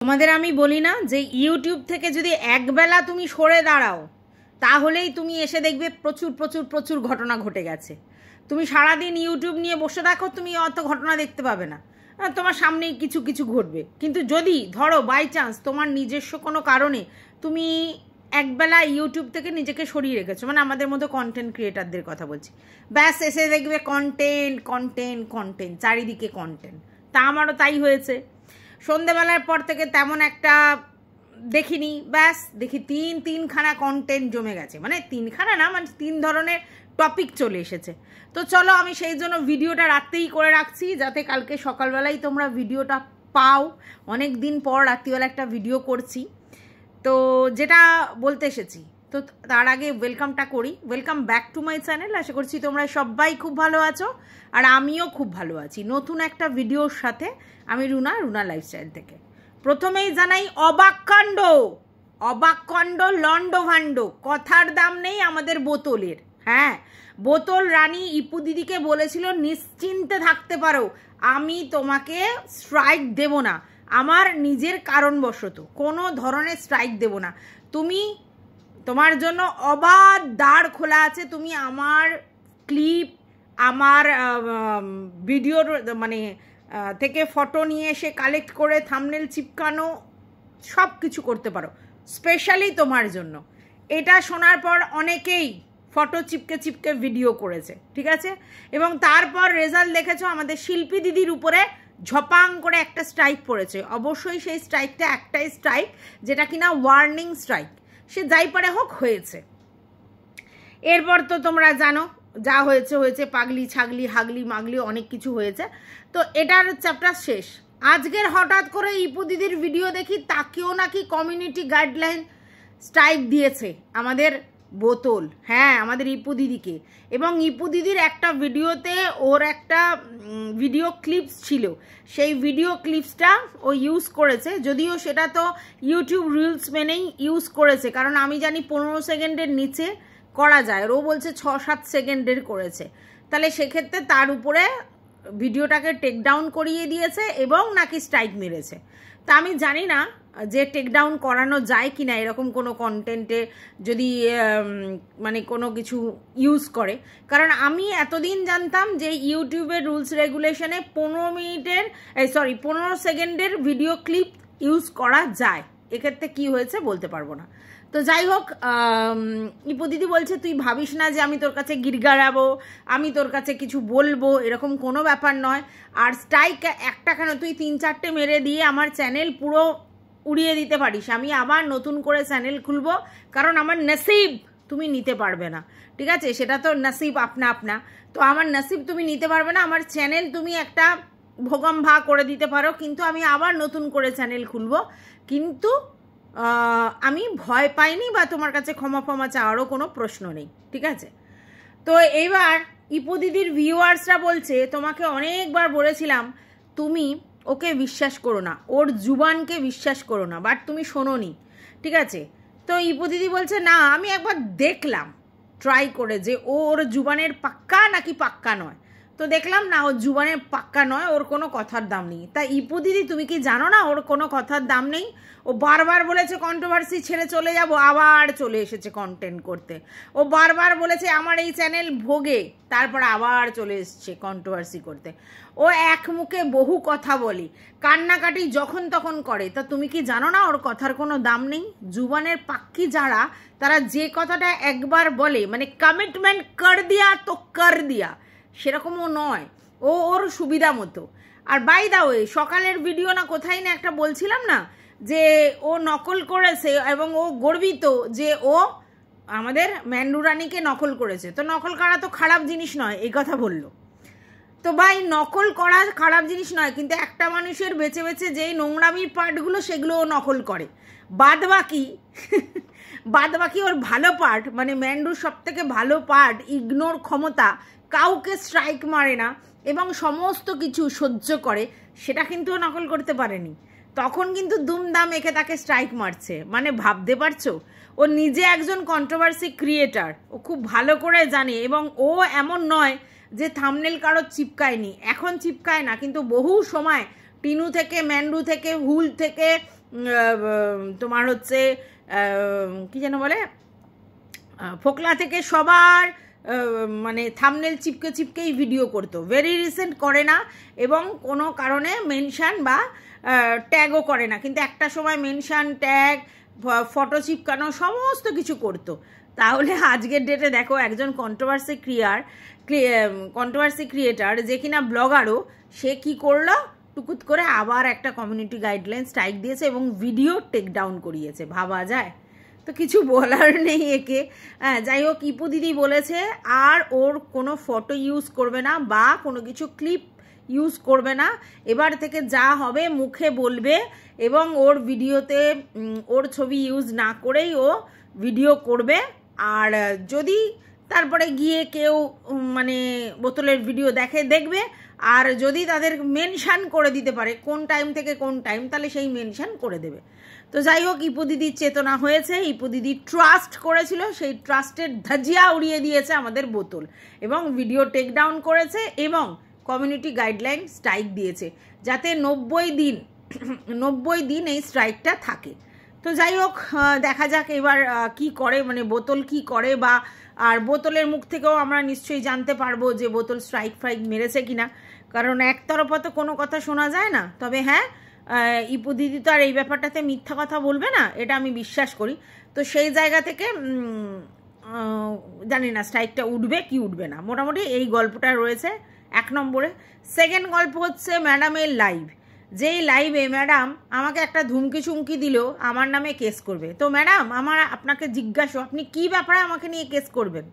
তোমাদের আমি বলি না যে ইউটিউব থেকে যদি একবেলা তুমি সরে দাঁড়াও তাহলেই তুমি এসে দেখবে প্রচুর প্রচুর প্রচুর ঘটনা ঘটে গেছে। তুমি সারাদিন ইউটিউব নিয়ে বসে দেখো, তুমি অত ঘটনা দেখতে পাবে না, তোমার সামনেই কিছু কিছু ঘটবে। কিন্তু যদি ধরো বাই চান্স তোমার নিজস্ব কোনো কারণে তুমি একবেলা ইউটিউব থেকে নিজেকে সরিয়ে রেখেছো, মানে আমাদের মতো কন্টেন্ট ক্রিয়েটারদের কথা বলছি, ব্যাস এসে দেখবে কন্টেন্ট কন্টেন্ট কন্টেন্ট, চারিদিকে কন্টেন্ট। তা আমারও তাই হয়েছে। সন্ধেবেলার পর থেকে তেমন একটা দেখিনি, ব্যাস দেখি তিনখানা কন্টেন্ট জমে গেছে, মানে তিনখানা না, মানে 3 ধরনের টপিক চলে এসেছে। তো চলো আমি সেই জন্য ভিডিওটা রাত্রেই করে রাখছি, যাতে কালকে সকালবেলাই তোমরা ভিডিওটা পাও। অনেক দিন পর রাত্রিবেলা একটা ভিডিও করছি। তো যেটা বলতে এসেছি, তো তার আগে ওয়েলকামটা করি। Welcome back to my channel. আশা করছি তোমরা সবাই খুব ভালো আছো, আর আমিও খুব ভালো আছি নতুন একটা ভিডিওর সাথে। আমি রুনা লাইফস্টাইল থেকে। প্রথমেই জানাই অবাক কাণ্ড লন্ডভাণ্ড, কথার দাম নেই আমাদের বোতলের। হ্যাঁ, বোতল রানী ইপু দিদিকে বলেছিল নিশ্চিন্তে থাকতে পারো, আমি তোমাকে স্ট্রাইক দেব না, আমার নিজের কারণবশত কোনো ধরনের স্ট্রাইক দেব না। তুমি, তোমার জন্য অবাধ দ্বার খোলা আছে, তুমি আমার ক্লিপ, আমার ভিডিওর মানে থেকে ফটো নিয়ে এসে কালেক্ট করে থাম্বনেল চিপকানো সব কিছু করতে পারো, স্পেশালি তোমার জন্য। এটা শোনার পর অনেকেই ফটো চিপকে ভিডিও করেছে, ঠিক আছে? এবং তারপর রেজাল্ট দেখেছো, আমাদের শিল্পী দিদির উপরে ঝপাং করে একটা স্ট্রাইক পড়েছে। অবশ্যই সেই স্ট্রাইকটা একটাই স্ট্রাইক, যেটা কিনা ওয়ার্নিং স্ট্রাইক। সে যাই পারে হোক হয়েছে। এরপর তো তোমরা জানো যা হয়েছে, পাগলি ছাগলি হাগলি মাগলি অনেক কিছু হয়েছে। তো এটার চ্যাপ্টার শেষ। আজকের হঠাৎ করে ইপু দিদির ভিডিও দেখি, তাকেও নাকি কমিউনিটি গাইডলাইন স্ট্রাইক দিয়েছে আমাদের বোতল। হ্যাঁ, আমাদের ইপু দিদিকে। এবং ইপু দিদির একটা ভিডিওতে ওর একটা ভিডিও ক্লিপস ছিল, সেই ভিডিও ক্লিপসটা ও ইউজ করেছে, যদিও সেটা তো ইউটিউব রুলস মেনেই ইউজ করেছে, কারণ আমি জানি 15 সেকেন্ডের নিচে করা যায়, আর ও বলছে 6-7 সেকেন্ডের করেছে। তাহলে সেক্ষেত্রে তার উপরে ভিডিওটাকে টেকডাউন করিয়ে দিয়েছে এবং নাকি স্ট্রাইক মেরেছে। তা আমি জানি না যে টেকডাউন করানো যায় কি না এরকম কোনো কন্টেন্টে যদি মানে কোনো কিছু ইউজ করে। কারণ আমি এতদিন জানতাম যে ইউটিউবের রুলস রেগুলেশনে 15 সেকেন্ডের ভিডিও ক্লিপ ইউজ করা যায়। এক্ষেত্রে কি হয়েছে বলতে পারবো না। তো যাই হোক, ইপু দিদি বলছে তুই ভাবিস না যে আমি তোর কাছে গিরগাড়াবো, আমি তোর কাছে কিছু বলবো, এরকম কোনো ব্যাপার নয়। আর স্ট্রাইক একটা কেন, তুই 3-4টে মেরে দিয়ে আমার চ্যানেল পুরো উড়িয়ে দিতে পারিস, আমি আবার নতুন করে চ্যানেল খুলবো, কারণ আমার নসিব তুমি নিতে পারবে না, ঠিক আছে? সেটা তো নসিব আপনা। তো আমার নসিব তুমি নিতে পারবে না, আমার চ্যানেল তুমি একটা ভোগম্ভা করে দিতে পারো, কিন্তু আমি আবার নতুন করে চ্যানেল খুলবো। কিন্তু আমি ভয় পাইনি বা তোমার কাছে ক্ষমা চাওয়ারও কোনো প্রশ্ন নেই, ঠিক আছে? তো এইবার ইপু দিদির ভিউয়ার্সরা বলছে, তোমাকে অনেকবার বলেছিলাম তুমি ওকে বিশ্বাস করো না, ওর জুবানকে বিশ্বাস করো না, বাট তুমি শোনোনি, ঠিক আছে? তো ইপু দিদি বলছে না, আমি একবার দেখলাম ট্রাই করে যে ওর জুবানের পাক্কা নাকি পাক্কা নয়। তো দেখলাম না, ওর জুবানের পাক্কা নয়, ওর কোনো কথার দাম নেই। তা ইপু দিদি তুমি কি জানো না ওর কোনো কথার দাম নেই? ও বারবার বলেছে কন্ট্রোভার্সি ছেড়ে চলে যাব, আবার চলে এসেছে কন্টেন্ট করতে। ও বারবার বলেছে আমার এই চ্যানেল ভোগে, তারপর আবার চলে এসেছে কন্ট্রোভার্সি করতে। ও এক মুখে বহু কথা বলে, কান্নাকাটি যখন তখন করে। তা তুমি কি জানো না ওর কথার কোনো দাম নেই? জুবানের পাক্কি যারা, তারা যে কথাটা একবার বলে, মানে কমিটমেন্ট কর দিয়া তো কর দিয়া, সেরকমও নয়, ও ওর সুবিধা মতো। আর বাই দা ওয়ে, সকালের ভিডিও না কোথায় না একটা বলছিলাম না যে ও নকল করেছে এবং ও গর্বিত যে ও আমাদের ম্যান্ডু রানীকে নকল করেছে। তো নকল করা তো খারাপ জিনিস নয়, এই কথা বললো। তো ভাই, নকল করা খারাপ জিনিস নয়, কিন্তু একটা মানুষের বেছে বেছে যেই নোংরামির পার্টগুলো সেগুলো ও নকল করে, বাদ বাকি ওর ভালো পার্ট, মানে ম্যান্ডুর সব থেকে ভালো পার্ট, ইগনোর ক্ষমতা, কাউকে স্ট্রাইক মারে না এবং সমস্ত কিছু সহ্য করে, সেটা কিন্তু ও নকল করতে পারেনি। তখন কিন্তু দুমদাম একে তাকে স্ট্রাইক মারছে, মানে ভাবতে পারছো? ও নিজে একজন কন্ট্রোভার্সি ক্রিয়েটার, ও খুব ভালো করে জানে। এবং ও এমন নয় যে থাম্বনেল কারো চিপকায়নি, এখন চিপকায় না, কিন্তু বহু সময় টিনু থেকে, ম্যান্ডু থেকে, হুল থেকে, তোমার হচ্ছে কি যেন বলে, ফোকলা থেকে সবার মানে থাম্বনেল চিপকে চিপকেই ভিডিও করতো, ভেরি রিসেন্ট করে না এবং কোনো কারণে মেনশান বা ট্যাগও করে না, কিন্তু একটা সময় মেনশান, ট্যাগ, ফটো চিপকানো সমস্ত কিছু করতো। তাহলে আজকের ডেটে দেখো একজন কন্ট্রোভার্সি ক্রিয়েটার যে কিনা ব্লগারও, সে কি করলো, টুকুত করে আবার একটা কমিউনিটি গাইডলাইন স্ট্রাইক দিয়েছে এবং ভিডিও টেক ডাউন করিয়েছে। ভাবা যায়? তো কিছু বলার নেই একে। হ্যাঁ, যাই হোক, ইপু দিদি বলেছে আর ওর কোনো ফটো ইউজ করবে না বা কোনো কিছু ক্লিপ ইউজ করবে না, এবার থেকে যা হবে মুখে বলবে এবং ওর ভিডিওতে ওর ছবি ইউজ না করেই ও ভিডিও করবে। আর যদি তারপরে গিয়ে কেউ মানে বোতলের ভিডিও দেখবে, আর যদি তাদের মেনশান করে দিতে পারে কোন টাইম থেকে কোন টাইম, তাহলে সেই মেনশান করে দেবে। তো যাই হোক, ইপু দিদির চেতনা হয়েছে, ইপু দিদি ট্রাস্ট করেছিল, সেই ট্রাস্টের ধাজিয়া উড়িয়ে দিয়েছে আমাদের বোতল এবং ভিডিও টেক ডাউন করেছে এবং কমিউনিটি গাইডলাইন স্ট্রাইক দিয়েছে যাতে 90 দিন এই স্ট্রাইকটা থাকে। তো যাই হোক, দেখা যাক এবার কি করে, মানে বোতল কি করে, বা আর বোতলের মুখ থেকেও আমরা নিশ্চয়ই জানতে পারবো যে বোতল স্ট্রাইক মেরেছে কিনা, কারণ একতরফা তো কোনো কথা শোনা যায় না। তবে হ্যাঁ, ইপু দিদি তো আর এই ব্যাপারটাতে মিথ্যা কথা বলবে না, এটা আমি বিশ্বাস করি। তো সেই জায়গা থেকে জানি না স্ট্রাইকটা উঠবে কি উঠবে না। মোটামুটি এই গল্পটা রয়েছে 1 নম্বরে। সেকেন্ড গল্প হচ্ছে ম্যাডামের লাইভ। যেই লাইভে ম্যাডাম আমাকে একটা ধুমকি চুমকি দিল আমার নামে কেস করবে। তো ম্যাডাম, আপনাকে জিজ্ঞাসা, আপনি কি ব্যাপারে আমাকে নিয়ে কেস করবেন?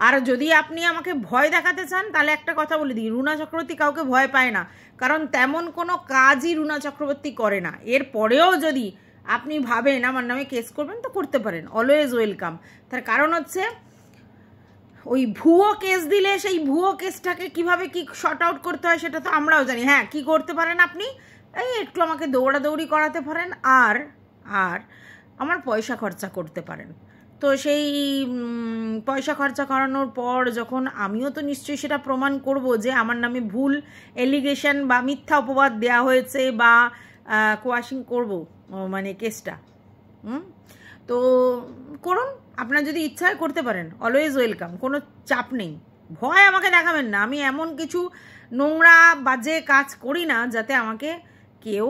আর যদি আপনি আমাকে ভয় দেখাতে চান, তাহলে একটা কথা বলে দিই, রুনা চক্রবর্তী কাউকে ভয় পায় না, কারণ তেমন কোনো কাজই রুনা চক্রবর্তী করে না। এরপরেও যদি আপনি ভাবেন আমার নামে কেস করবেন, তো করতে পারেন, অলওয়েজ ওয়েলকাম। তার কারণ হচ্ছে ওই ভুয়ো কেস দিলে সেই ভুয়ো কেসটাকে কিভাবে কি শর্ট আউট করতে হয় সেটা তো আমরাও জানি। হ্যাঁ, কি করতে পারেন আপনি, এই একটু আমাকে দৌড়াদৌড়ি করাতে পারেন আর আমার পয়সা খরচা করতে পারেন। তো সেই পয়সা খরচা করানোর পর যখন আমিও তো নিশ্চয়ই সেটা প্রমাণ করব যে আমার নামে ভুল এলিগেশন বা মিথ্যা অপবাদ দেওয়া হয়েছে বা কোয়াশিং করব মানে কেসটা। তো করুন, আপনার যদি ইচ্ছা হয় করতে পারেন, অলওয়েজ ওয়েলকাম, কোনো চাপ নেই। ভয় আমাকে দেখাবেন না, আমি এমন কিছু নোংরা বাজে কাজ করি না যাতে আমাকে কেউ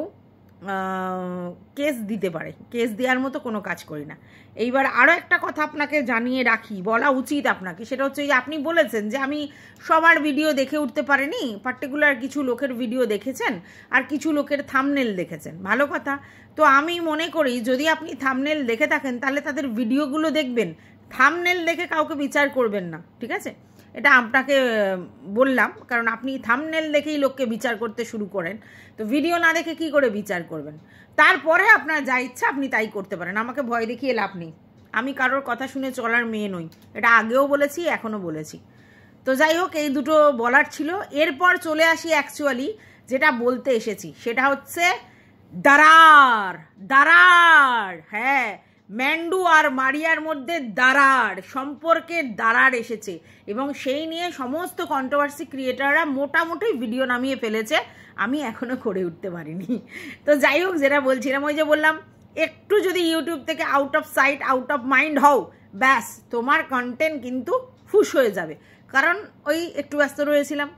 কেস দিতে পারে। কেস দেওয়ার মতো কোনো কাজ করি না। এইবার আরও একটা কথা আপনাকে জানিয়ে রাখি, বলা উচিত আপনাকে, সেটা হচ্ছে যে আপনি বলেছেন যে আমি সবার ভিডিও দেখে উঠতে পারিনি, পার্টিকুলার কিছু লোকের ভিডিও দেখেছেন আর কিছু লোকের থাম্বনেল দেখেছেন, ভালো কথা। তো আমি মনে করি যদি আপনি থাম্বনেল দেখে থাকেন তাহলে তাদের ভিডিওগুলো দেখবেন, থাম্বনেল দেখে কাউকে বিচার করবেন না, ঠিক আছে? এটা আপনাকে বললাম, কারণ আপনি থাম্বনেল দেখেই লোককে বিচার করতে শুরু করেন, তো ভিডিও না দেখে কি করে বিচার করবেন? তারপরে আপনার যা ইচ্ছা আপনি তাই করতে পারেন, আমাকে ভয় দেখিয়ে লাভ নেই। আমি কারোর কথা শুনে চলার মেয়ে নই, এটা আগেও বলেছি, এখনও বলেছি। তো যাই হোক, এই দুটো বলার ছিল। এরপর চলে আসি অ্যাকচুয়ালি যেটা বলতে এসেছি, সেটা হচ্ছে দারার। হ্যাঁ, ম্যান্ডু আর মারিয়ার মধ্যে দারার সম্পর্কের দারার এসেছে এবং সেই নিয়ে সমস্ত কন্ট্রোভার্সি ক্রিয়েটাররা মোটামুটি ভিডিও নামিয়ে ফেলেছে, আমি এখনো করে উঠতে পারিনি। তো যাই হোক, যেটা বলছিলাম, ওই যে বললাম, একটু যদি ইউটিউব থেকে out of sight out of mind হও, ব্যাস তোমার কন্টেন্ট কিন্তু ফুস হয়ে যাবে, কারণ ওই একটু ব্যস্ত রয়েছিলাম।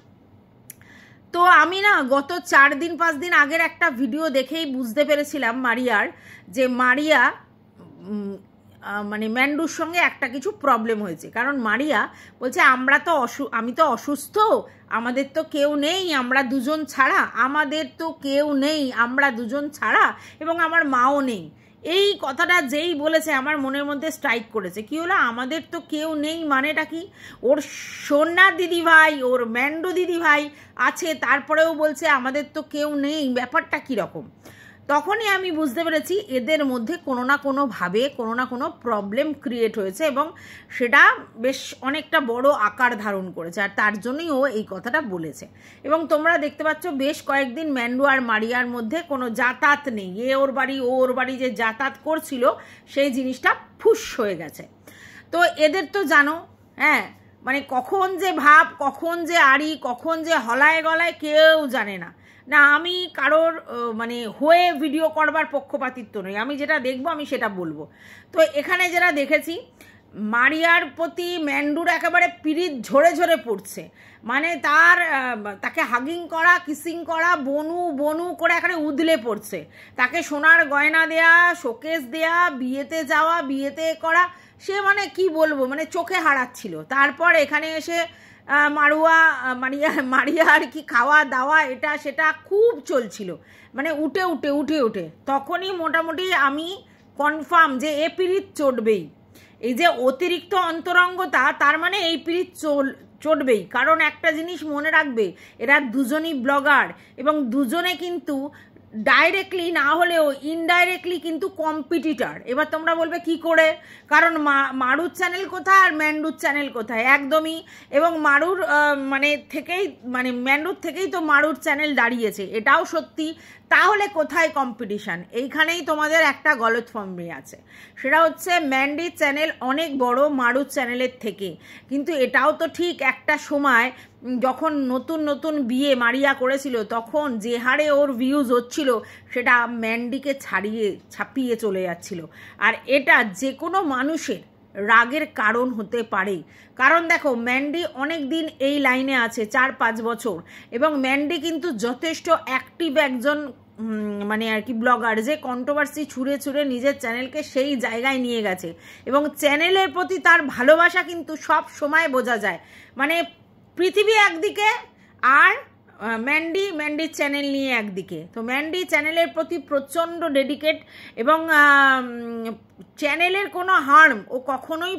তো আমি না গত 4-5 দিন আগের একটা ভিডিও দেখেই বুঝতে পেরেছিলাম মারিয়ার, যে মারিয়া মানে ম্যান্ডুর সঙ্গে একটা কিছু প্রবলেম হয়েছে। কারণ মারিয়া বলছে আমি তো অসুস্থ, আমাদের তো কেউ নেই, আমরা দুজন ছাড়া, আমাদের তো কেউ নেই, আমরা দুজন ছাড়া, এবং আমার মাও নেই। এই কথাটা যেই বলেছে আমার মনের মধ্যে স্ট্রাইক করেছে। কি হলো, আমাদের তো কেউ নেই মানেটা কি? ওর সোনা দিদি ভাই, ওর ম্যান্ডু দিদি ভাই আছে, তারপরেও বলছে আমাদের তো কেউ নেই, ব্যাপারটা কীরকম? তখনই আমি বুঝতে পেরেছি এদের মধ্যে কোনো না কোনোভাবে কোনো না কোনো প্রবলেম ক্রিয়েট হয়েছে এবং সেটা বেশ অনেকটা বড় আকার ধারণ করেছে, আর তার জন্যই ও এই কথাটা বলেছে। এবং তোমরা দেখতে পাচ্ছ বেশ কয়েকদিন ম্যান্ডু আর মারিয়ার মধ্যে কোনো যাতায়াত নেই, ওর বাড়ি যে যাতায়াত করছিল সেই জিনিসটা ফুস হয়ে গেছে। তো এদের তো জানো, হ্যাঁ, মানে কখন যে ভাব, কখন যে আড়ি, কখন যে হলায় গলায় কেউ জানে না। না আমি কারোর মানে হয়ে ভিডিও করবার পক্ষপাতিত্ব নই, আমি যেটা দেখবো আমি সেটা বলবো। তো এখানে যেটা দেখেছি, মারিয়ার প্রতি ম্যান্ডুর একেবারে পিরিত ঝরে ঝরে পড়ছে, মানে তাকে হাগিং করা, কিসিং করা, বনু বনু করে এখানে উদলে পড়ছে, তাকে সোনার গয়না দেয়া, শোকেস দেয়া, বিয়েতে যাওয়া, বিয়েতে করা, সে মানে কি বলবো, মানে চোখে হারাচ্ছিল। তারপর এখানে এসে মারিয়া আর কি খাওয়া দাওয়া এটা সেটা খুব চলছিল, মানে উঠে উঠে উঠে উঠে, তখনই মোটামুটি আমি কনফার্ম যে এ পিরিত চটবেই। এই যে অতিরিক্ত অন্তরঙ্গতা, তার মানে এই পিরিত চটবেই। কারণ একটা জিনিস মনে রাখবে, এরা দুজনই ব্লগার এবং দুজনে কিন্তু ডাইরেক্টলি না হলেও ইনডাইরেক্টলি কিন্তু কম্পিটিটর। এবার তোমরা বলবে কি করে, কারণ মারুর চ্যানেল কোথায় আর ম্যান্ডুর চ্যানেল কোথায়, একদমই। এবং মারুর মানে ম্যান্ডুর থেকেই তো মারুর চ্যানেল দাঁড়িয়েছে, এটাও সত্যি। তাহলে কোথায় কম্পিটিশন? এইখানেই তোমাদের একটা গলতফহমি আছে, সেটা হচ্ছে ম্যান্ডির চ্যানেল অনেক বড় মারুর চ্যানেলের থেকে। কিন্তু এটাও তো ঠিক, একটা সময় যখন নতুন নতুন বিয়ে মারিয়া করেছিল, তখন যে হারে ওর ভিউজ হচ্ছিল সেটা ম্যান্ডিকে ছাপিয়ে চলে যাচ্ছিল। আর এটা যে কোনো মানুষের রাগের কারণ হতে পারে। কারণ দেখো, ম্যান্ডি অনেক দিন এই লাইনে আছে, 4-5 বছর, এবং ম্যান্ডি কিন্তু যথেষ্ট অ্যাক্টিভ একজন মানে আর কি ব্লগার, যে কন্ট্রোভার্সি ছুঁড়ে ছুঁড়ে নিজের চ্যানেলকে সেই জায়গায় নিয়ে গেছে, এবং চ্যানেলের প্রতি তার ভালোবাসা কিন্তু সব সময় বোঝা যায়। মানে পৃথিবী একদিকে আর ম্যান্ডির চ্যানেল নিয়ে একদিকে। তো ম্যান্ডি চ্যানেলের প্রতি প্রচণ্ড ডেডিকেট, এবং চ্যানেলের কোনো হার্ম ও কখনোই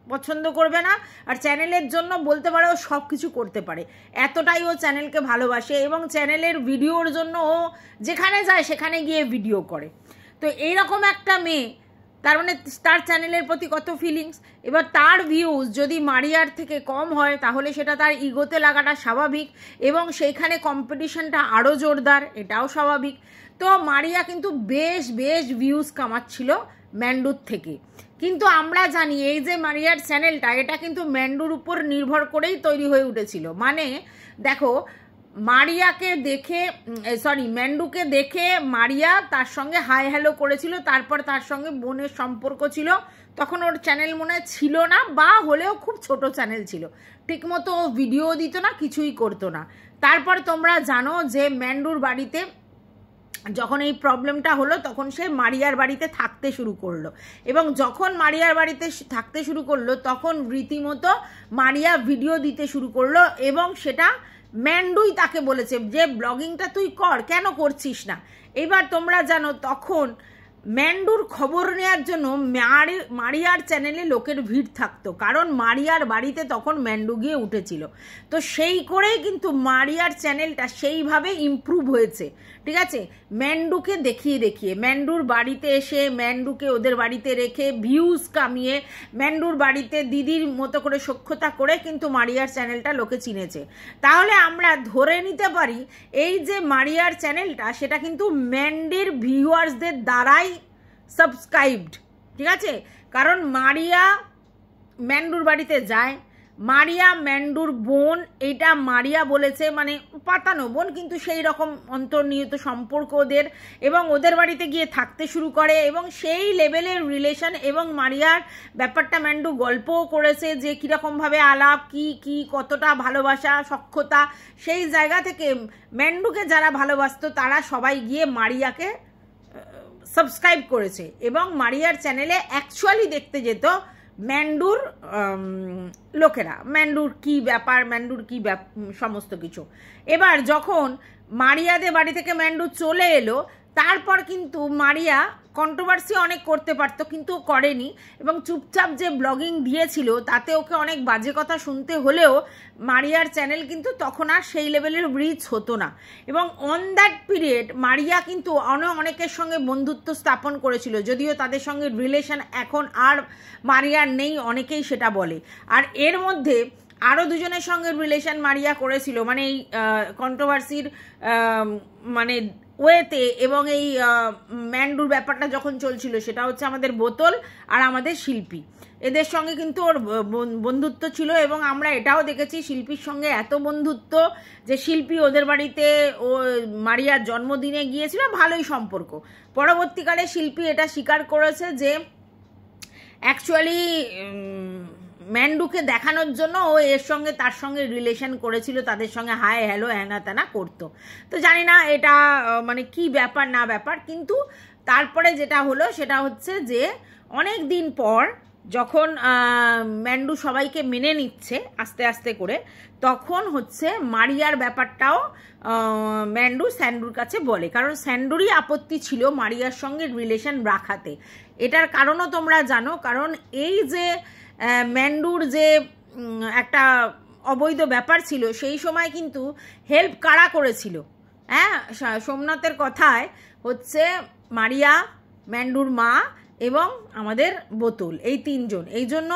পছন্দ করবে না। আর চ্যানেলের জন্য বলতে পারে ও সব কিছু করতে পারে, এতটাই ও চ্যানেলকে ভালোবাসে, এবং চ্যানেলের ভিডিওর জন্য ও যেখানে যায় সেখানে গিয়ে ভিডিও করে। তো এইরকম একটা মেয়ে, তার মানে তার চ্যানেলের প্রতি কত ফিলিংস। এবার তার ভিউজ যদি মারিয়ার থেকে কম হয়, তাহলে সেটা তার ইগোতে লাগাটা স্বাভাবিক, এবং সেইখানে কম্পিটিশনটা আরও জোরদার, এটাও স্বাভাবিক। তো মারিয়া কিন্তু বেশ বেশ ভিউজ কামাচ্ছিল ম্যান্ডুর থেকে। কিন্তু আমরা জানি এই যে মারিয়ার চ্যানেলটা, এটা কিন্তু ম্যান্ডুর উপর নির্ভর করেই তৈরি হয়ে উঠেছিল। মানে দেখো, ম্যান্ডুকে দেখে মারিয়া তার সঙ্গে হাই হ্যালো করেছিল, তারপর তার সঙ্গে বোনের সম্পর্ক ছিল। তখন ওর চ্যানেল মনে ছিল না, বা হলেও খুব ছোট চ্যানেল ছিল, ঠিকমতো ও ভিডিও দিত না, কিছুই করতো না। তারপর তোমরা জানো যে ম্যান্ডুর বাড়িতে যখন এই প্রবলেমটা হলো, তখন সে মারিয়ার বাড়িতে থাকতে শুরু করলো, এবং যখন মারিয়ার বাড়িতে থাকতে শুরু করলো, তখন রীতিমতো মারিয়া ভিডিও দিতে শুরু করলো, এবং সেটা ম্যান্ডুই তাকে বলেছে যে ব্লগিংটা তুই কর, কেন করছিস না। এবার তোমরা জানো, তখন ম্যান্ডুর খবর নেওয়ার জন্য মারিয়ার চ্যানেলে লোকের ভিড় থাকতো, কারণ মারিয়ার বাড়িতে তখন ম্যান্ডু গিয়ে উঠেছিল। তো সেই করেই কিন্তু মারিয়ার চ্যানেলটা সেইভাবে ইমপ্রুভ হয়েছে, ঠিক আছে, ম্যান্ডুকে দেখিয়ে দেখিয়ে। ম্যান্ডুর বাড়িতে এসে ম্যান্ডুকে ওদের বাড়িতে রেখে ভিউজ কামিয়ে ম্যান্ডুর বাড়িতে দিদির মতো করে সখ্যতা করে কিন্তু মারিয়ার চ্যানেলটা লোকে চিনেছে। তাহলে আমরা ধরে নিতে পারি এই যে মারিয়ার চ্যানেলটা, সেটা কিন্তু ম্যান্ডির ভিউয়ার্সদের দ্বারাই সাবস্ক্রাইবড, ঠিক আছে। কারণ মারিয়া ম্যান্ডুর বাড়িতে যায়, মারিয়া ম্যান্ডুর বোন, এটা মারিয়া বলেছে, মানে পাতানো বোন, কিন্তু সেই রকম অন্তর্নিহিত সম্পর্ক ওদের, এবং ওদের বাড়িতে গিয়ে থাকতে শুরু করে, এবং সেই লেভেলের রিলেশন। এবং মারিয়ার ব্যাপারটা ম্যান্ডু গল্পও করেছে যে কীরকমভাবে আলাপ, কি কতটা ভালোবাসা, সখ্যতা। সেই জায়গা থেকে ম্যান্ডুকে যারা ভালোবাসতো তারা সবাই গিয়ে মারিয়াকে সাবস্ক্রাইব করেছে, এবং মারিয়ার চ্যানেলে অ্যাকচুয়ালি দেখতে যেত ম্যান্ডুর লোকেরা, ম্যান্ডুর কি ব্যাপার, ম্যান্ডুর কি সমস্ত কিছু। এবার যখন মারিয়াদের বাড়ি থেকে ম্যান্ডু চলে এলো, তারপর কিন্তু মারিয়া কন্ট্রোভার্সি অনেক করতে পারতো, কিন্তু করেনি, এবং চুপচাপ যে ব্লগিং দিয়েছিল তাতে ওকে অনেক বাজে কথা শুনতে হলেও মারিয়ার চ্যানেল কিন্তু তখন আর সেই লেভেলের রিচ হতো না। এবং অন দ্যাট পিরিয়ড মারিয়া কিন্তু অনেকের সঙ্গে বন্ধুত্ব স্থাপন করেছিল, যদিও তাদের সঙ্গে রিলেশন এখন আর মারিয়ার নেই, অনেকেই সেটা বলে। আর এর মধ্যে আরও দুজনের সঙ্গে রিলেশন মারিয়া করেছিল, মানে এই কন্ট্রোভার্সির মানে ওয়েতে এবং এই ম্যান্ডুর ব্যাপারটা যখন চলছিল, সেটা হচ্ছে আমাদের বোতল আর আমাদের শিল্পী, এদের সঙ্গে কিন্তু ওর বন্ধুত্ব ছিল। এবং আমরা এটাও দেখেছি শিল্পীর সঙ্গে এত বন্ধুত্ব যে শিল্পী ওদের বাড়িতে ও মারিয়ার জন্মদিনে গিয়েছিল, ভালোই সম্পর্ক। পরবর্তীকালে শিল্পী এটা স্বীকার করেছে যে অ্যাকচুয়ালি ম্যান্ডুকে দেখানোর জন্য ও এর সঙ্গে তার সঙ্গে রিলেশন করেছিল, তাদের সঙ্গে হাই হ্যালো হ্যানা ত্যানা করতো। তো জানি না এটা মানে কি ব্যাপার না ব্যাপার, কিন্তু তারপরে যেটা হলো সেটা হচ্ছে যে অনেক দিন পর যখন ম্যান্ডু সবাইকে মেনে নিচ্ছে আস্তে আস্তে করে, তখন হচ্ছে মারিয়ার ব্যাপারটাও ম্যান্ডু স্যান্ডুর কাছে বলে, কারণ স্যান্ডুরই আপত্তি ছিল মারিয়ার সঙ্গে রিলেশন রাখাতে। এটার কারণও তোমরা জানো, কারণ এই যে ম্যান্ডুর যে একটা অবৈধ ব্যাপার ছিল, সেই সময় কিন্তু হেল্প কারা করেছিল? হ্যাঁ, সোমনাথের কথায় হচ্ছে মারিয়া, ম্যান্ডুর মা এবং আমাদের বোতল, এই তিনজন। এই জন্য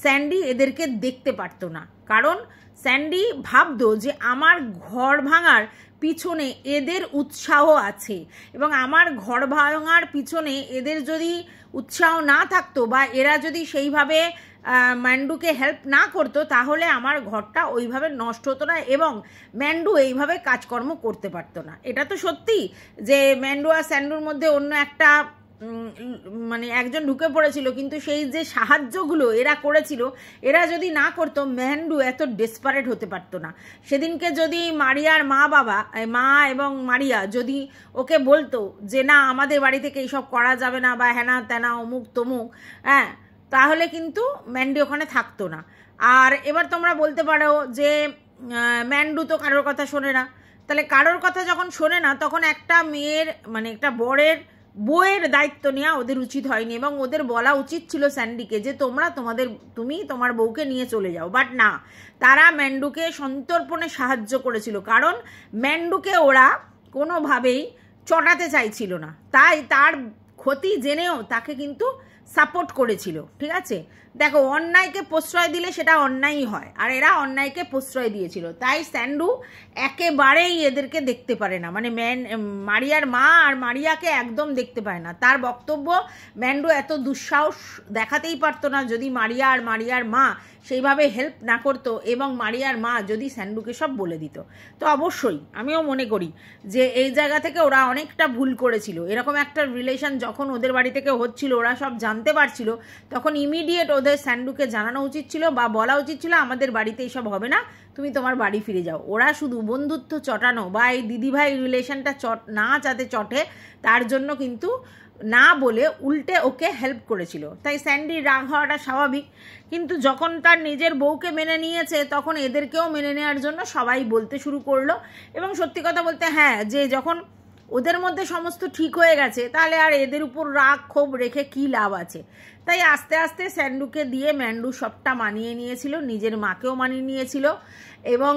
স্যান্ডি এদেরকে দেখতে পারতো না, কারণ স্যান্ডি ভাবতো যে আমার ঘর ভাঙার পিছনে এদের উৎসাহ আছে, এবং আমার ঘর ভাঙার পিছনে এদের যদি উৎসাহ না থাকতো বা এরা যদি সেইভাবে ম্যান্ডুকে হেল্প না করতো, তাহলে আমার ঘরটা ওইভাবে নষ্ট হতো না এবং ম্যান্ডু এইভাবে কাজকর্ম করতে পারতো না। এটা তো সত্যি যে ম্যান্ডু আর স্যান্ডুর মধ্যে অন্য একটা মানে একজন ঢুকে পড়েছিল, কিন্তু সেই যে সাহায্যগুলো এরা করেছিল, এরা যদি না করতো ম্যান্ডু এত ডেসপারেট হতে পারতো না। সেদিনকে যদি মারিয়ার মা এবং মারিয়া যদি ওকে বলতো যে না আমাদের বাড়ি থেকে এইসব করা যাবে না বা হ্যানা ত্যানা অমুক তমুক, হ্যাঁ, তাহলে কিন্তু ম্যান্ডি ওখানে থাকতো না। আর এবার তোমরা বলতে পারো যে ম্যান্ডু তো কারোর কথা শোনে না, তাহলে কারোর কথা যখন শোনে না, তখন একটা মেয়ের মানে একটা বরের বউয়ের দায়িত্ব নেওয়া ওদের উচিত হয়নি, এবং ওদের বলা উচিত ছিল স্যান্ডিকে যে তুমি তোমার বউকে নিয়ে চলে যাও। বাট না, তারা ম্যান্ডুকে সন্তর্পণে সাহায্য করেছিল, কারণ ম্যান্ডুকে ওরা কোনোভাবেই চটাতে চাইছিল না, তাই তার ক্ষতি জেনেও তাকে কিন্তু সাপোর্ট করেছিল। ঠিক আছে, দেখো অন্যায়কে প্রশ্রয় দিলে সেটা অন্যায়ই হয়, আর এরা অন্যায়কে প্রশ্রয় দিয়েছিল। তাই স্যান্ডু একেবারেই এদেরকে দেখতে পারে না, মানে মারিয়ার মা আর মারিয়াকে একদম দেখতে পায় না। তার বক্তব্য ম্যান্ডু এত দুঃসাহস দেখাতেই পারতো না যদি মারিয়া আর মারিয়ার মা সেইভাবে হেল্প না করতো এবং মারিয়ার মা যদি স্যান্ডুকে সব বলে দিত। তো অবশ্যই আমিও মনে করি যে এই জায়গা থেকে ওরা অনেকটা ভুল করেছিল। এরকম একটা রিলেশন যখন ওদের বাড়ি থেকে হচ্ছিল, ওরা সব জানতে পারছিল, তখন ইমিডিয়েট ওদের স্যান্ডুকে জানানো উচিত ছিল বা বলা উচিত ছিল আমাদের বাড়িতে এইসব হবে না, তুমি তোমার বাড়ি ফিরে যাও। ওরা শুধু বন্ধুত্ব চটানো বা এই দিদিভাই রিলেশনটা না যাতে চটে তার জন্য কিন্তু না বলে উল্টে ওকে হেল্প করেছিল। তাই স্যান্ডির রাগ হওয়াটা স্বাভাবিক, কিন্তু যখন তার নিজের বউকে মেনে নিয়েছে তখন এদেরকেও মেনে নেওয়ার জন্য সবাই বলতে শুরু করলো। এবং সত্যি কথা বলতে হ্যাঁ, যে যখন ওদের মধ্যে সমস্ত ঠিক হয়ে গেছে, তাহলে আর এদের উপর রাগ ক্ষোভ রেখে কী লাভ আছে। তাই আস্তে আস্তে স্যান্ডুকে দিয়ে ম্যান্ডু সবটা মানিয়ে নিয়েছিল, নিজের মাকেও মানিয়ে নিয়েছিল এবং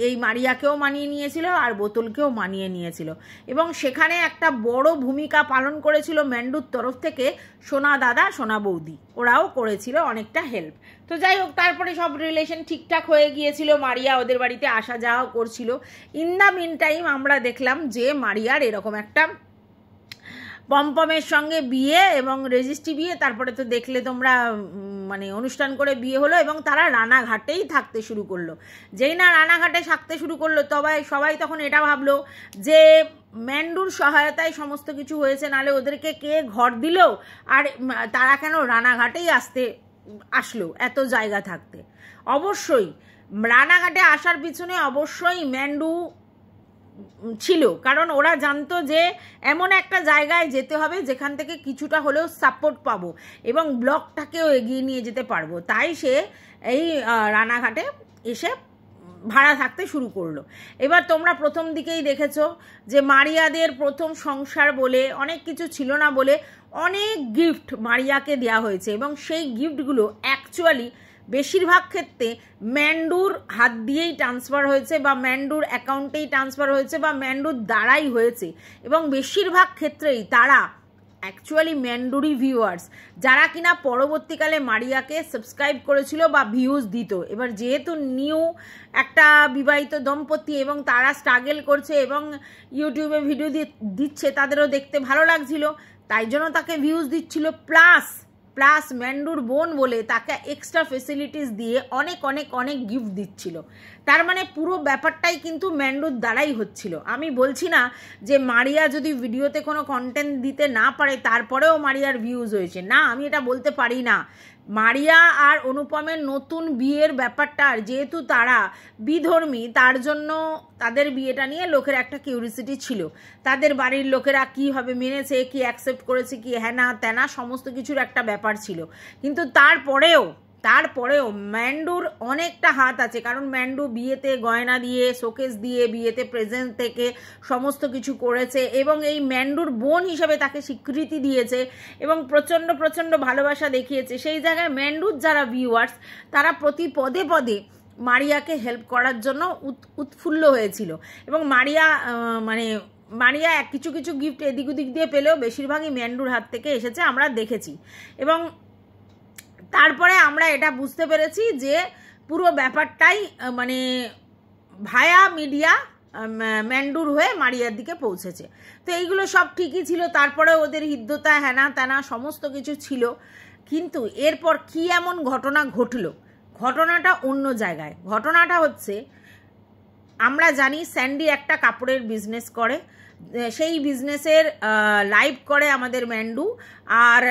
এই মারিয়াকেও মানিয়ে নিয়েছিল আর বোতলকেও মানিয়ে নিয়েছিল। এবং সেখানে একটা বড় ভূমিকা পালন করেছিল ম্যান্ডুর তরফ থেকে সোনা দাদা, সোনা বৌদি, ওরাও করেছিল অনেকটা হেল্প। তো যাই হোক, তারপরে সব রিলেশন ঠিকঠাক হয়ে গিয়েছিল, মারিয়া ওদের বাড়িতে আসা যাওয়াও করছিল। ইন দ্য মিন টাইম আমরা দেখলাম যে মারিয়ার এরকম একটা পমপমের সঙ্গে বিয়ে এবং রেজিস্ট্রি বিয়ে, তারপরে তো দেখলে তোমরা মানে অনুষ্ঠান করে বিয়ে হলো এবং তারা রানাঘাটেই থাকতে শুরু করলো। যেই না রানাঘাটে থাকতে শুরু করলো, তবে সবাই তখন এটা ভাবলো যে ম্যান্ডুর সহায়তায় সমস্ত কিছু হয়েছে, নাহলে ওদেরকে কে ঘর দিল আর তারা কেন রানাঘাটেই আসলো এত জায়গা থাকতে। অবশ্যই রানাঘাটে আসার পিছনে অবশ্যই ম্যান্ডু ছিল, কারণ ওরা জানতো যে এমন একটা জায়গায় যেতে হবে যেখান থেকে কিছুটা হলেও সাপোর্ট পাবো এবং ব্লগটাকেও এগিয়ে নিয়ে যেতে পারবো। তাই সে এই রানাঘাটে এসে ভাড়া থাকতে শুরু করলো। এবার তোমরা প্রথম দিকেই দেখেছো যে মারিয়াদের প্রথম সংসার বলে অনেক কিছু ছিল না বলে অনেক গিফট মারিয়াকে দেওয়া হয়েছে, এবং সেই গিফটগুলো অ্যাকচুয়ালি বেশিরভাগ ক্ষেত্রে ম্যান্ডুর হাত দিয়েই ট্রান্সফার হয়েছে বা ম্যান্ডুর অ্যাকাউন্টেই ট্রান্সফার হয়েছে বা ম্যান্ডুর দ্বারাই হয়েছে, এবং বেশিরভাগ ক্ষেত্রেই তারা অ্যাকচুয়ালি ম্যান্ডুরি ভিউয়ার্স, যারা কিনা পরবর্তীকালে মারিয়াকে সাবস্ক্রাইব করেছিল বা ভিউজ দিত। এবার যেহেতু নিউ একটা বিবাহিত দম্পতি এবং তারা স্ট্রাগল করছে এবং ইউটিউবে ভিডিও দিচ্ছে, তাদেরও দেখতে ভালো লাগছিল, তাই জন্য তাকে ভিউজ দিচ্ছিল। প্লাস ম্যান্ডুর বোন বলে তাকে এক্সট্রা ফেসিলিটিস দিয়ে অনেক অনেক অনেক গিফট দিচ্ছিল। তার মানে পুরো ব্যাপারটাই কিন্তু ম্যান্ডুর দ্বারাই হচ্ছিল। আমি বলছি না যে মারিয়া যদি ভিডিওতে কোনো কন্টেন্ট দিতে না পারে তারপরেও মারিয়ার ভিউজ হয়েছে, না, আমি এটা বলতে পারি না। মারিয়া আর অনুপমের নতুন বিয়ের ব্যাপারটা, যেহেতু তারা বিধর্মী, তার জন্য তাদের বিয়েটা নিয়ে লোকের একটা কিউরিসিটি ছিল। তাদের বাড়ির লোকেরা কীভাবে মেনেছে, কি অ্যাকসেপ্ট করেছে, কি হ্যানা ত্যানা সমস্ত কিছুর একটা ব্যাপার ছিল। কিন্তু তারপরেও ম্যান্ডুর অনেকটা হাত আছে, কারণ ম্যান্ডু বিয়েতে গয়না দিয়ে, শোকেস দিয়ে, বিয়েতে প্রেজেন্ট থেকে সমস্ত কিছু করেছে এবং এই ম্যান্ডুর বোন হিসেবে তাকে স্বীকৃতি দিয়েছে এবং প্রচণ্ড প্রচণ্ড ভালোবাসা দেখিয়েছে। সেই জায়গায় ম্যান্ডুর যারা ভিউয়ার্স, তারা প্রতি পদে পদে মারিয়াকে হেল্প করার জন্য উৎফুল্ল হয়েছিল এবং মারিয়া কিছু কিছু গিফট এদিক ওদিক দিয়ে পেলেও বেশিরভাগই ম্যান্ডুর হাত থেকে এসেছে, আমরা দেখেছি। এবং তারপরে আমরা এটা বুঝতে পেরেছি যে পুরো ব্যাপারটাই মানে ভায়া মিডিয়া ম্যান্ডুর হয়ে মারিয়ার দিকে পৌঁছেছে। তো এইগুলো সব ঠিকই ছিল, তারপরে ওদের হৃদ্যতা হ্যানা ত্যানা সমস্ত কিছু ছিল। কিন্তু এরপর কি এমন ঘটনা ঘটলো, ঘটনাটা অন্য জায়গায়। ঘটনাটা হচ্ছে, আমরা জানি স্যান্ডি একটা কাপড়ের বিজনেস করে, সেই বিজনেসের লাইভ করে আমাদের ম্যান্ডু, আর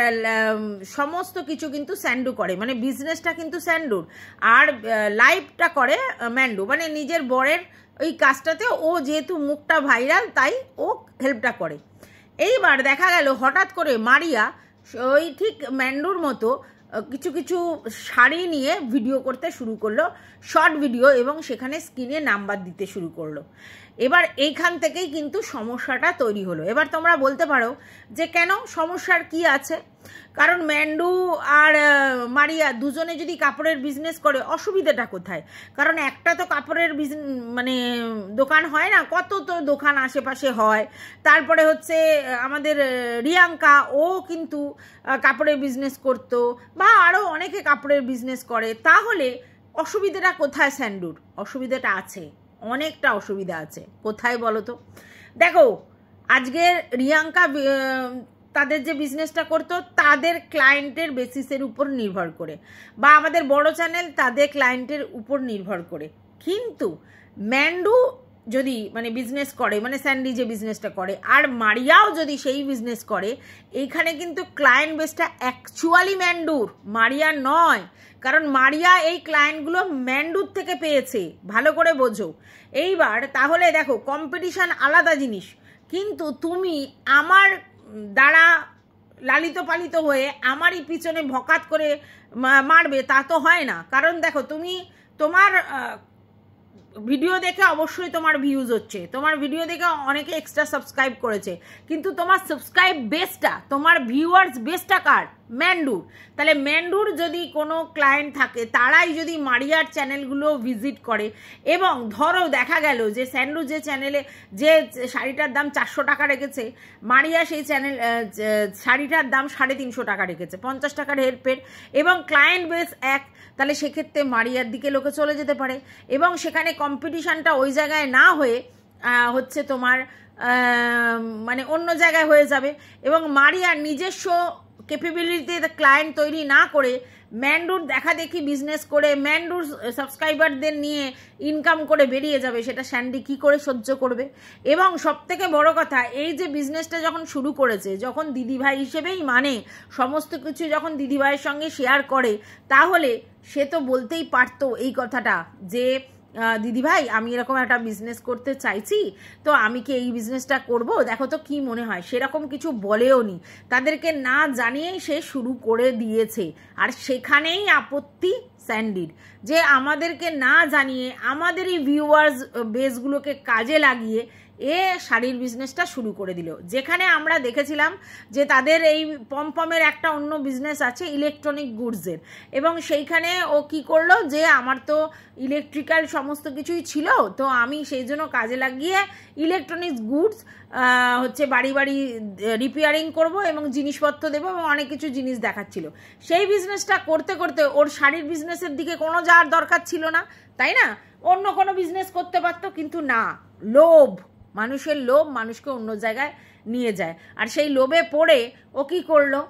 সমস্ত কিছু কিন্তু স্যান্ডু করে, মানে বিজনেসটা কিন্তু স্যান্ডুর, আর লাইভটা করে ম্যান্ডু, মানে নিজের বরের ওই কাজটাতে ও যেহেতু মুখটা ভাইরাল তাই ও হেল্পটা করে। এইবার দেখা গেল হঠাৎ করে মারিয়া ওই ঠিক ম্যান্ডুর মতো কিছু কিছু শাড়ি নিয়ে ভিডিও করতে শুরু করলো, শর্ট ভিডিও, এবং সেখানে স্ক্রিনে নাম্বার দিতে শুরু করলো। এবার এইখান থেকেই কিন্তু সমস্যাটা তৈরি হলো। এবার তোমরা বলতে পারো যে কেন, সমস্যার কি আছে? কারণ ম্যান্ডু আর মারিয়া দুজনে যদি কাপড়ের বিজনেস করে, অসুবিধাটা কোথায়? কারণ একটা তো কাপড়ের মানে দোকান হয় না, কত তো দোকান আশেপাশে হয়। তারপরে হচ্ছে আমাদের রিয়াঙ্কা, ও কিন্তু কাপড়ের বিজনেস করতো, বা আরও অনেকে কাপড়ের বিজনেস করে। তাহলে অসুবিধাটা কোথায় স্যান্ডুর? অসুবিধাটা আছে, অনেকটা অসুবিধা আছে। কোথায় বলো তো? দেখো, আজকের রিয়াঙ্কা তাদের যে বিজনেসটা করতো তাদের ক্লায়েন্টের বেসিসের উপর নির্ভর করে, বা আমাদের বড় চ্যানেল তাদের ক্লায়েন্টের উপর নির্ভর করে। কিন্তু ম্যান্ডু যদি মানে বিজনেস করে, মানে স্যান্ডি যে বিজনেসটা করে, আর মারিয়াও যদি সেই বিজনেস করে, এইখানে কিন্তু ক্লায়েন্ট বেসটা অ্যাকচুয়ালি ম্যান্ডুর, মারিয়া নয়। কারণ মারিয়া এই ক্লায়েন্টগুলো ম্যান্ডুর থেকে পেয়েছে, ভালো করে বোঝো। এইবার তাহলে দেখো, কম্পিটিশান আলাদা জিনিস, কিন্তু তুমি আমার দ্বারা লালিত পালিত হয়ে আমারই পিছনে ভকাত করে মারবে, তা তো হয় না। কারণ দেখো, তুমি তোমার ভিডিও দেখে অবশ্যই তোমার ভিউজ হচ্ছে, তোমার ভিডিও দেখে অনেকে এক্সট্রা সাবস্ক্রাইব করেছে, কিন্তু তোমার সাবস্ক্রাইব বেসটা, তোমার ভিউয়ার্স বেসটা কার? ম্যান্ডুর। তাহলে ম্যান্ডুর যদি কোনো ক্লায়েন্ট থাকে, তারাই যদি মারিয়ার চ্যানেলগুলো ভিজিট করে, এবং ধরো দেখা গেল যে স্যান্ডু যে চ্যানেলে যে শাড়িটার দাম 400 টাকা রেখেছে, মারিয়া সেই শাড়িটার দাম 350 টাকা রেখেছে, 50 টাকার হেরফের, এবং ক্লায়েন্ট বেস এক, তাহলে সেক্ষেত্রে মারিয়ার দিকে লোকে চলে যেতে পারে, এবং সেখানে কম্পিটিশানটা ওই জায়গায় না হয়ে হচ্ছে তোমার মানে অন্য জায়গায় হয়ে যাবে। এবং মারিয়ার নিজস্ব ক্যাপাবিলিটিতে ক্লায়েন্ট তৈরি না করে ম্যান্ডুর দেখা দেখি বিজনেস করে ম্যান্ডুর সাবস্ক্রাইবারদের নিয়ে ইনকাম করে বেরিয়ে যাবে, সেটা স্যান্ডি কি করে সহ্য করবে? এবং সবথেকে বড় কথা, এই যে বিজনেসটা যখন শুরু করেছে, যখন দিদিভাই হিসেবেই মানে সমস্ত কিছু যখন দিদিভাইয়ের সঙ্গে শেয়ার করে, তাহলে সে তো বলতেই পারতো এই কথাটা যে দিদিভাই, আমি এরকম একটা বিজনেস করতে চাইছি, তো আমি কি এই বিজনেসটা করব, দেখো তো কি মনে হয়। সেরকম কিছু বলেও নি, তাদেরকে না জানিয়েই সে শুরু করে দিয়েছে। আর সেখানেই আপত্তি স্যান্ডির, যে আমাদেরকে না জানিয়ে আমাদেরই ভিউয়ার্স বেসগুলোকে কাজে লাগিয়ে এ শাড়ির বিজনেসটা শুরু করে দিল। যেখানে আমরা দেখেছিলাম যে তাদের এই পমপমের একটা অন্য বিজনেস আছে ইলেকট্রনিক গুডসের, এবং সেইখানে ও কি করলো যে আমার তো ইলেকট্রিক্যাল সমস্ত কিছুই ছিল, তো আমি সেই জন্য কাজে লাগিয়ে ইলেকট্রনিক্স গুডস হচ্ছে বাড়ি বাড়ি রিপেয়ারিং করব এবং জিনিসপত্র দেবো এবং অনেক কিছু জিনিস দেখাচ্ছিল। সেই বিজনেসটা করতে করতে ওর শাড়ির বিজনেসের দিকে কোনো যাওয়ার দরকার ছিল না, তাই না? অন্য কোনো বিজনেস করতে পারতো, কিন্তু না, লোভ, মানুষের লোভ মানুষকে অন্য জায়গায় নিয়ে যায়। আর সেই লোভে পড়ে ও কী করলো,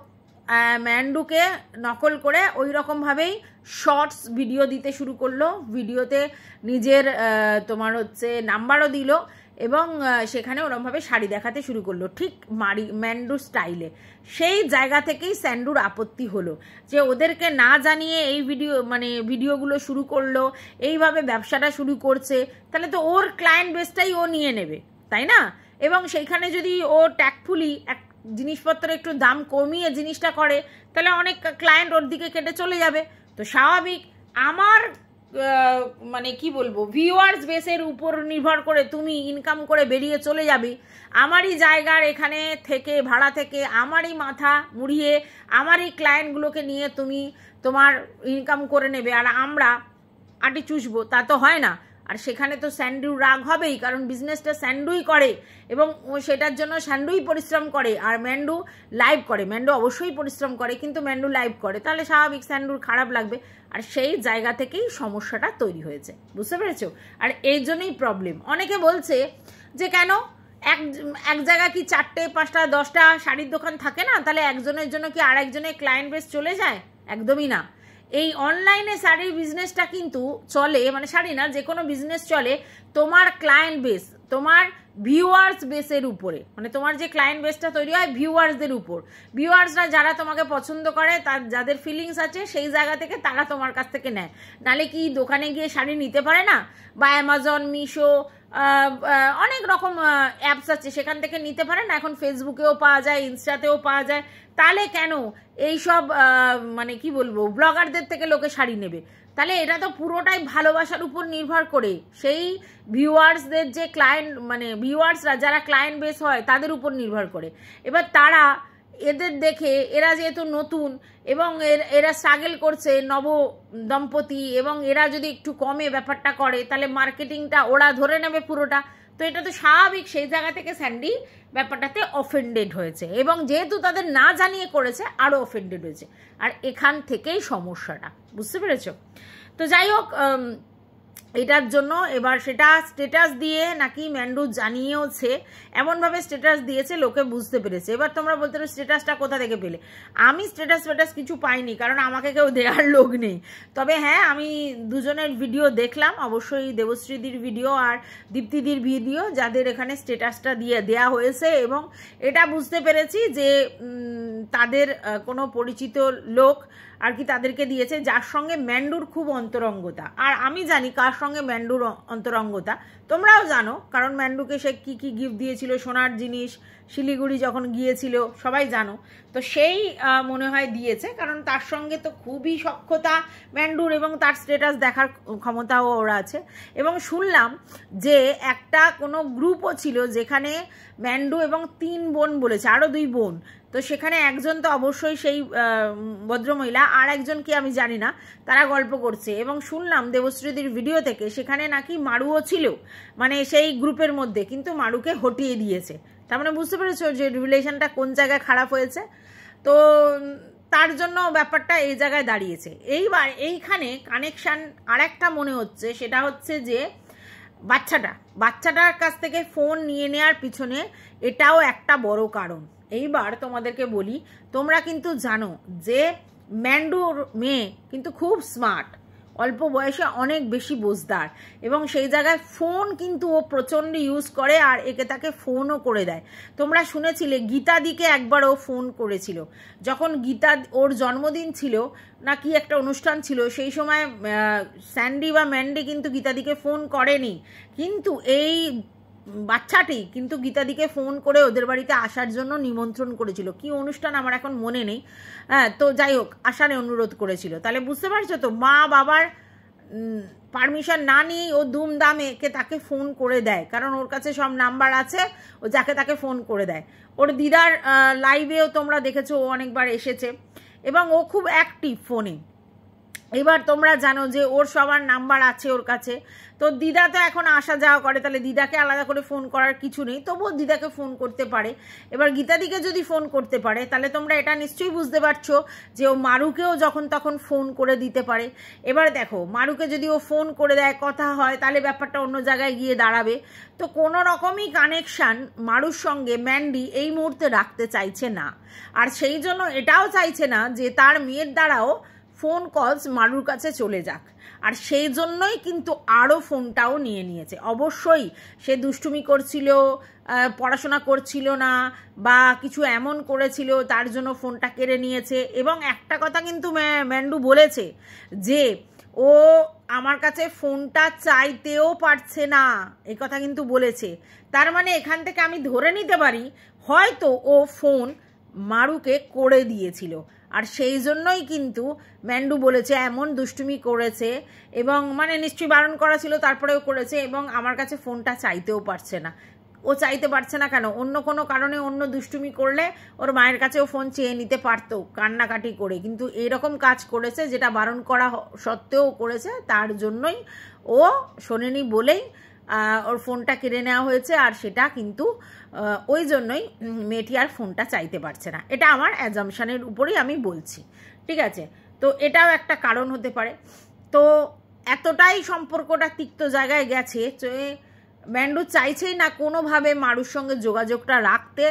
ম্যান্ডুকে নকল করে ওই রকমভাবেই শর্টস ভিডিও দিতে শুরু করলো। ভিডিওতে নিজের তোমার হচ্ছে নাম্বারও দিল এবং সেখানে ওরমভাবে শাড়ি দেখাতে শুরু করলো, ঠিক ম্যান্ডু স্টাইলে। সেই জায়গা থেকেই স্যান্ডুর আপত্তি হলো যে ওদেরকে না জানিয়ে এই ভিডিওগুলো শুরু করলো, এইভাবে ব্যবসাটা শুরু করছে, তাহলে তো ওর ক্লায়েন্ট বেসটাই ও নিয়ে নেবে, তাই না? এবং সেইখানে যদি ও ট্যাক্টফুলি জিনিসপত্র একটু দাম কমিয়ে জিনিসটা করে, তাহলে অনেক ক্লায়েন্ট ওর দিকে কেটে চলে যাবে। তো স্বাভাবিক, আমার কি বলবো, ভিউয়ার্স বেসের উপর নির্ভর করে তুমি ইনকাম করে বেরিয়ে চলে যাবে, আমারই জায়গার এখানে থেকে ভাড়া থেকে আমারই মাথা মুড়িয়ে আমারই ক্লায়েন্টগুলোকে নিয়ে তুমি তোমার ইনকাম করে নেবে, আর আমরা আটি চুষবো, তা তো হয় না। আর সেখানে তো স্যান্ডুর রাগ হবেই, কারণ বিজনেসটা স্যান্ডুই করে এবং ও সেটার জন্য স্যান্ডুই পরিশ্রম করে, আর ম্যান্ডু লাইভ করে। ম্যান্ডু অবশ্যই পরিশ্রম করে, কিন্তু ম্যান্ডু লাইভ করে, তাহলে স্বাভাবিক স্যান্ডুর খারাপ লাগবে। আর সেই জায়গা থেকেই সমস্যাটা তৈরি হয়েছে, বুঝতে পেরেছো? আর এই জন্যই প্রবলেম। অনেকে বলছে যে কেন এক জায়গায় কি 4টে 5টা 10টা শাড়ির দোকান থাকে না, তাহলে একজনের জন্য কি আর একজনের ক্লায়েন্ট বেস চলে যায়? একদমই না। এই অনলাইনে শাড়ির বিজনেসটা কিন্তু চলে, শাড়ি না, যে কোনো বিজনেস চলে তোমার ক্লায়েন্ট বেস, তোমার ভিউয়ার্স বেসের উপরে। তোমার যে ক্লায়েন্ট বেসটা তৈরি হয় ভিউয়ার্সদের উপর। ভিউয়ার্সরা যারা তোমাকে পছন্দ করে, তার যাদের ফিলিংস আছে, সেই জায়গা থেকে তারা তোমার কাছ থেকে নেয়। নালে কি দোকানে গিয়ে শাড়ি নিতে পারে না? বা অ্যামাজন, মিশো, অনেক রকম অ্যাপস আছে, সেখান থেকে নিতে পারে না? এখন ফেসবুকেও পাওয়া যায়, ইনস্টাতেও পাওয়া যায়। তাহলে কেন এইসব কি বলবো, ব্লগারদের থেকে লোকে শাড়ি নেবে? তাহলে এটা তো পুরোটাই ভালোবাসার উপর নির্ভর করে, সেই ভিউয়ার্সদের যে ক্লায়েন্ট ভিউয়ার্সরা যারা ক্লায়েন্ট বেস হয় তাদের উপর নির্ভর করে। এবার তারা এদের দেখে, এরা যেহেতু নতুন এবং এরা স্ট্রাগল করছে, নব দম্পতি, এবং এরা যদি একটু কমে ব্যাপারটা করে, তাহলে মার্কেটিংটা ওরা ধরে নেবে পুরোটা। তো এটা তো স্বাভাবিক। সেই জায়গা থেকে স্যান্ডি ব্যাপারটাতে অফেন্ডেড হয়েছে, এবং যেহেতু তাদের না জানিয়ে করেছে আরও অফেন্ডেড হয়েছে। আর এখান থেকেই সমস্যাটা, বুঝতে পেরেছ? তো যাই হোক, এটার জন্য এবার সেটা স্ট্যাটাস দিয়ে নাকি ম্যান্ডু জানিয়েওছে, এমনভাবে স্ট্যাটাস দিয়েছে লোকে বুঝতে পেরেছে। এবার তোমরা বলতে পারো স্ট্যাটাসটা কোথা থেকে পেলে? আমি স্ট্যাটাস কিছু পাইনি, কারণ আমাকে কেউ দেওয়ার লোক নেই। তবে হ্যাঁ, আমি দুজনের ভিডিও দেখলাম, অবশ্যই দেবশ্রীদির ভিডিও আর দীপ্তিদির ভিডিও, যাদের এখানে স্ট্যাটাসটা দেয়া হয়েছে, এবং এটা বুঝতে পেরেছি যে তাদের কোনো পরিচিত লোক আর কি তাদেরকে দিয়েছে, যার সঙ্গে ম্যান্ডুর খুব অন্তরঙ্গতা। আর আমি জানি কার সঙ্গে ম্যান্ডুর অন্তরঙ্গতা, তোমরাও জানো, কারণ ম্যান্ডুকে সে কী কী গিফট দিয়েছিল, সোনার জিনিস, শিলিগুড়ি যখন গিয়েছিল, সবাই জানো। তো সেই মনে হয় দিয়েছে, কারণ তার সঙ্গে তো খুবই সখ্যতা ম্যান্ডুর, এবং তার স্ট্যাটাস দেখার ক্ষমতাও ওর আছে। এবং শুনলাম যে একটা কোনো গ্রুপও ছিল যেখানে ম্যান্ডু এবং 3 বোন বলেছে, আরও 2 বোন। তো সেখানে একজন তো অবশ্যই সেই ভদ্রমহিলা, আর একজন কি আমি জানি না, তারা গল্প করছে। এবং শুনলাম দেবশ্রীদির ভিডিও থেকে সেখানে নাকি মারুও ছিল, সেই গ্রুপের মধ্যে, কিন্তু মারুকে হটিয়ে দিয়েছে। তার বুঝতে পেরেছো যে রিলেশনটা কোন জায়গায় খারাপ হয়েছে। তো তার জন্য ব্যাপারটা এই জায়গায় দাঁড়িয়েছে। এইবার এইখানে কানেকশান আর একটা মনে হচ্ছে, সেটা হচ্ছে যে বাচ্চাটার কাছ থেকে ফোন নিয়ে নেওয়ার পিছনে এটাও একটা বড় কারণ। এইবার তোমাদেরকে বলি, তোমরা কিন্তু জানো যে ম্যান্ডুর মেয়ে কিন্তু খুব স্মার্ট, অল্প বয়সে অনেক বেশি বোঝদার, এবং সেই জায়গায় ফোন কিন্তু ও প্রচণ্ড ইউজ করে, আর একে তাকে ফোনও করে দেয়। তোমরা শুনেছিলে গীতাদিকে একবার ও ফোন করেছিল, যখন ওর জন্মদিন ছিল না কি একটা অনুষ্ঠান ছিল, সেই সময় স্যান্ডি বা ম্যান্ডি কিন্তু গীতাদিকে ফোন করেনি, কিন্তু এই বাচ্চাটি কিন্তু গীতাদিকে ফোন করে ওদের বাড়িতে আসার জন্য নিমন্ত্রণ করেছিল। কি অনুষ্ঠান আমার এখন মনে নেই, হ্যাঁ, তো যাই হোক, আসার অনুরোধ করেছিল। তাহলে বুঝতে পারছো তো, মা বাবার পারমিশন না নিয়েই ও দুমদামে তাকে ফোন করে দেয়, কারণ ওর কাছে সব নাম্বার আছে, ও যাকে তাকে ফোন করে দেয়। ওর দিদার লাইভেও তোমরা দেখেছো, ও অনেকবার এসেছে এবং ও খুব অ্যাক্টিভ ফোনে। এবার তোমরা জানো যে ওর সবার নাম্বার আছে ওর কাছে, তো দিদা তো এখন আসা যাওয়া করে, তাহলে দিদাকে আলাদা করে ফোন করার কিছু নেই, তবুও দিদাকে ফোন করতে পারে। এবার গীতাদিকে যদি ফোন করতে পারে তাহলে তোমরা এটা নিশ্চয়ই বুঝতে পারছো যে ও মারুকেও যখন তখন ফোন করে দিতে পারে। এবার দেখো, মারুকে যদি ও ফোন করে দেয়, কথা হয়, তাহলে ব্যাপারটা অন্য জায়গায় গিয়ে দাঁড়াবে। তো কোনো রকমই কানেকশান মারুর সঙ্গে ম্যান্ডি এই মুহূর্তে রাখতে চাইছে না, আর সেই জন্য এটাও চাইছে না যে তার মেয়ের দ্বারাও ফোন কলস মারুর কাছে চলে যাক, আর সেই জন্যই কিন্তু আরও ফোনটাও নিয়ে নিয়েছে। অবশ্যই সে দুষ্টুমি করছিল, পড়াশোনা করছিল না, বা কিছু এমন করেছিল তার জন্য ফোনটা কেড়ে নিয়েছে। এবং একটা কথা কিন্তু ম্যান্ডু বলেছে যে ও আমার কাছে ফোনটা চাইতেও পারছে না, এই কথা কিন্তু বলেছে। তার মানে এখান থেকে আমি ধরে নিতে পারি হয়তো ও ফোন মারুকে করে দিয়েছিল, আর সেই জন্যই কিন্তু ম্যান্ডু বলেছে এমন দুষ্টুমি করেছে, এবং মানে নিশ্চয়ই বারণ করা ছিল তারপরেও করেছে, এবং আমার কাছে ফোনটা চাইতেও পারছে না। ও চাইতে পারছে না কেন? অন্য কোনো কারণে অন্য দুষ্টুমি করলে ওর মায়ের কাছেও ফোন চেয়ে নিতে পারতো কান্নাকাটি করে, কিন্তু এরকম কাজ করেছে যেটা বারণ করা সত্ত্বেও করেছে, তার জন্যই ও শোনেনি বলেই ওর ফোনটা কেড়ে নেওয়া হয়েছে। আর সেটা কিন্তু ওই জন্যই মেয়েটি আর ফোনটা চাইতে পারছে না। এটা আমার অ্যাজাম্পশনের উপরেই আমি বলছি, ঠিক আছে? তো এটাও একটা কারণ হতে পারে। তো এতটাই সম্পর্কটা তিক্ত জায়গায় গেছে যে ম্যান্ডু চাইছেই না কোনোভাবে মারুর সঙ্গে যোগাযোগটা রাখতে,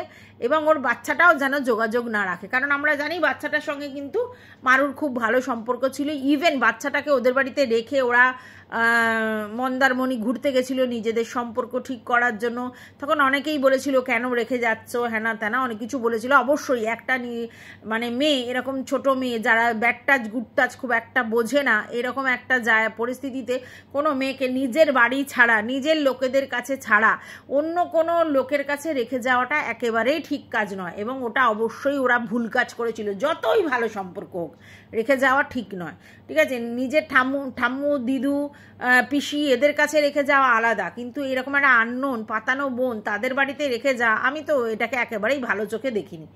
এবং ওর বাচ্চাটাও যেন যোগাযোগ না রাখে, কারণ আমরা জানি বাচ্চাটার সঙ্গে কিন্তু মারুর খুব ভালো সম্পর্ক ছিল। ইভেন বাচ্চাটাকে ওদের বাড়িতে রেখে ওরা মন্দারমণি ঘুরতে গেছিল নিজেদের সম্পর্ক ঠিক করার জন্য। তখন অনেকেই বলেছিল কেন রেখে যাচ্ছ, হ্যানা ত্যানা অনেক কিছু বলেছিল। অবশ্যই একটা মানে মেয়ে, এরকম ছোট মেয়ে যারা ব্যাড টাচ গুড টাচ খুব একটা বোঝে না, এরকম একটা পরিস্থিতিতে কোনো মেয়েকে নিজের বাড়ি ছাড়া, নিজের লোকেদের কাছে ছাড়া অন্য কোনো লোকের কাছে রেখে যাওয়াটা একেবারেই ঠিক কাজ নয়, এবং ওটা অবশ্যই ওরা ভুল কাজ করেছিল। যতই ভালো সম্পর্ক হোক, রেখে যাওয়া ঠিক নয়, ঠিক আছে? নিজের ঠাম্মু দিদু পিসি এদের কাছে রেখে যাওয়া আলাদা, কিন্তু এরকম একটা আননোন পাতানো বোন তাদের বাড়িতে রেখে যাওয়া, আমি তো এটাকে একেবারেই ভালো চোখে দেখিনি।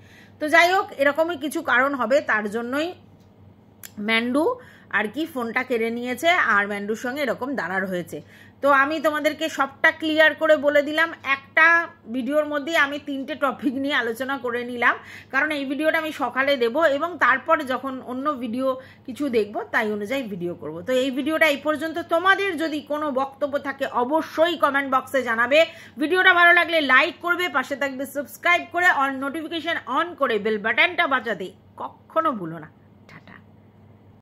তো যাই হোক, এরকমই কিছু কারণ হবে, তার জন্যই ম্যান্ডু আর কি ফোনটা কেড়ে নিয়েছে, আর ম্যান্ডুর সঙ্গে এরকম দাঁড়ার হয়েছে। তো আমি তোমাদেরকে সবটা ক্লিয়ার করে বলে দিলাম। একটা ভিডিওর মধ্যে আমি 3টে টপিক নিয়ে আলোচনা করে নিলাম, কারণ এই ভিডিওটা আমি সকালে দেব, এবং তারপর যখন অন্য ভিডিও কিছু দেখব তাই অনুযায়ী ভিডিও করব। তো এই ভিডিওটা এই পর্যন্ত। তোমাদের যদি কোনো বক্তব্য থাকে অবশ্যই কমেন্ট বক্সে জানাবে। ভিডিওটা ভালো লাগলে লাইক করবে, পাশে থাকবে সাবস্ক্রাইব করে, অল নোটিফিকেশন অন করে বেল বাটনটা বাজাতে কখনো ভুলো না।